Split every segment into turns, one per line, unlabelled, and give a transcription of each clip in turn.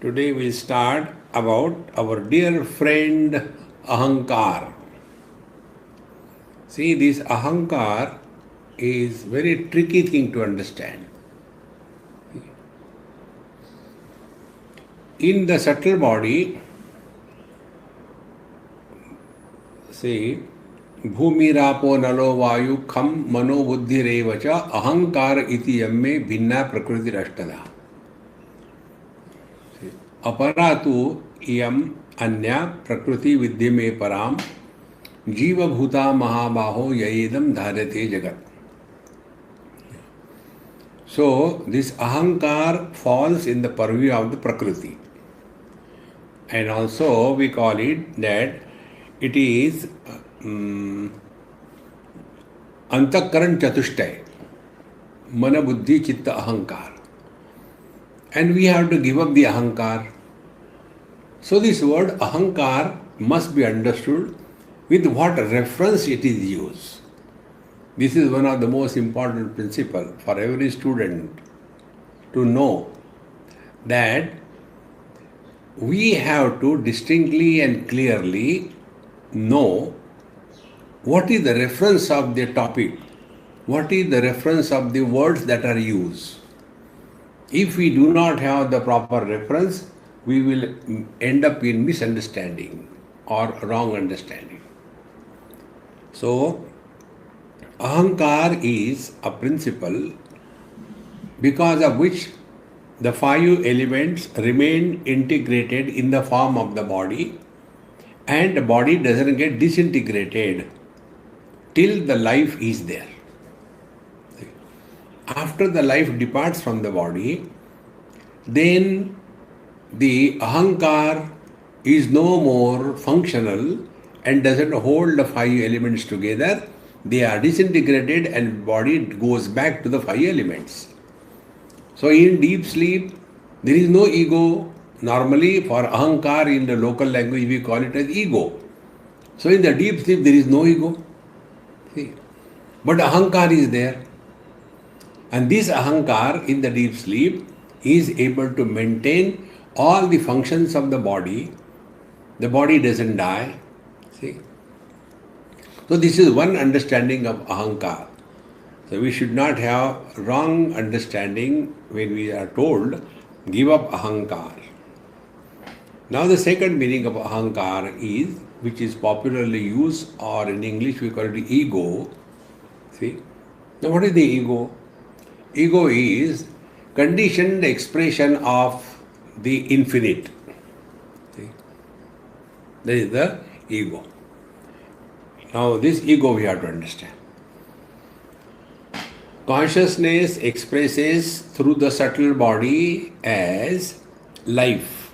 Today we'll start about our dear friend Ahankar. See, this Ahankar is very tricky thing to understand. In the subtle body, see, भूमिरापो नलो वायु खम मनोबुद्धिरेव च अहंकार इति यम्मे भिन्ना प्रकृतिरष्टधा अपरा तु इयम अन्या प्रकृति विद्य में पराम जीवभूता महाबाहो ययेदम धार्यते जगत. So this ahankar falls in the purview of the prakriti, and also we call it that it is antakaran chatushtay, mana buddhi chitta ahankar, and we have to give up the ahankar. So this word ahankar must be understood with what reference it is used. This is one of the most important principles for every student to know, that we have to distinctly and clearly know what is the reference of the topic, what is the reference of the words that are used. If we do not have the proper reference, we will end up in misunderstanding or wrong understanding. So, ahankar is a principle because of which the five elements remain integrated in the form of the body, and the body doesn't get disintegrated till the life is there. After the life departs from the body, then the ahankar is no more functional and doesn't hold the five elements together. They are disintegrated and body goes back to the five elements. So in deep sleep, there is no ego. Normally for ahankar in the local language we call it as ego. So in the deep sleep there is no ego. See? But ahankar is there. And this ahankar in the deep sleep is able to maintain all the functions of the body. The body doesn't die. See? So this is one understanding of ahankar. So we should not have wrong understanding when we are told, give up ahankar. Now the second meaning of ahankar is, which is popularly used, or in English we call it ego. See? Now what is the ego? Ego is conditioned expression of the infinite. See? That is the ego. Now this ego we have to understand. Consciousness expresses through the subtle body as life,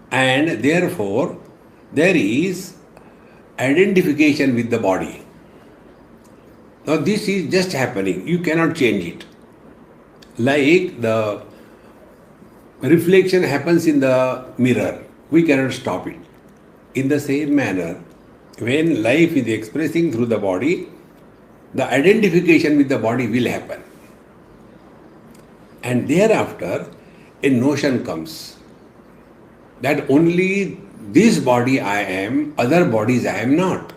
and therefore there is identification with the body. Now this is just happening, you cannot change it. Like the reflection happens in the mirror, we cannot stop it. In the same manner, when life is expressing through the body, the identification with the body will happen. And thereafter, a notion comes that only this body I am, other bodies I am not.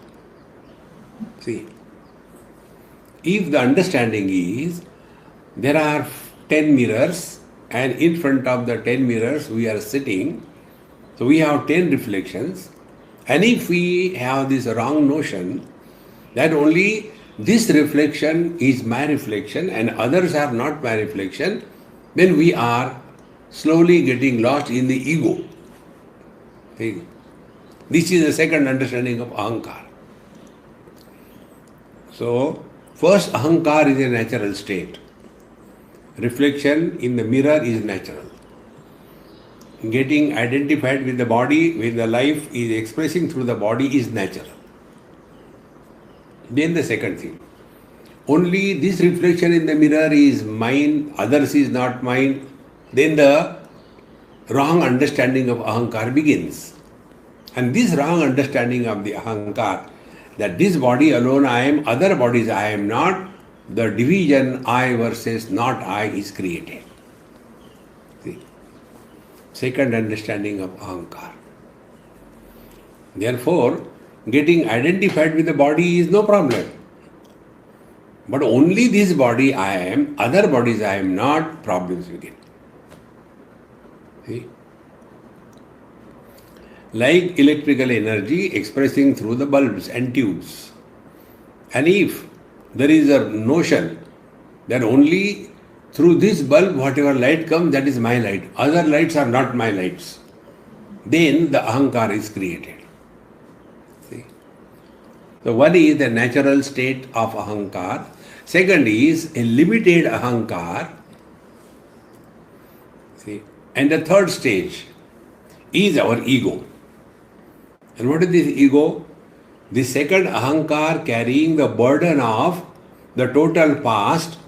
See, if the understanding is, there are 10 mirrors, and in front of the 10 mirrors we are sitting, so we have 10 reflections, and if we have this wrong notion that only this reflection is my reflection and others are not my reflection, then we are slowly getting lost in the ego. See? This is the second understanding of ahankar. So, first ahankar is a natural state. Reflection in the mirror is natural. Getting identified with the body, with the life is expressing through the body is natural. Then the second thing, only this reflection in the mirror is mine, others is not mine, then the wrong understanding of ahankar begins. And this wrong understanding of the ahankar, that this body alone I am, other bodies I am not, the division I versus not I is created. Second understanding of Ahankara. Therefore, getting identified with the body is no problem. But only this body I am, other bodies I am not, problems begin. See? Like electrical energy expressing through the bulbs and tubes. And if there is a notion that only through this bulb whatever light comes, that is my light, other lights are not my lights, then the Ahankara is created. See? So one is the natural state of Ahankara. Second is a limited Ahankara. See? And the third stage is our ego. And what is this ego? The second Ahankara carrying the burden of the total past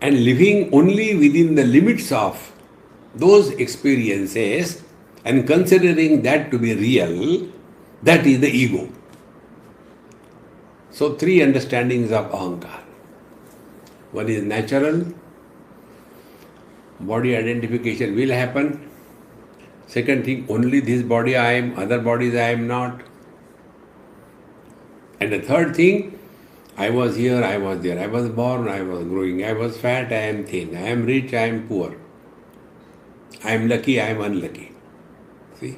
and living only within the limits of those experiences and considering that to be real, that is the ego. So three understandings of Ahankara. One is natural, body identification will happen. Second thing, only this body I am, other bodies I am not. And the third thing, I was here, I was there, I was born, I was growing, I was fat, I am thin, I am rich, I am poor, I am lucky, I am unlucky. See?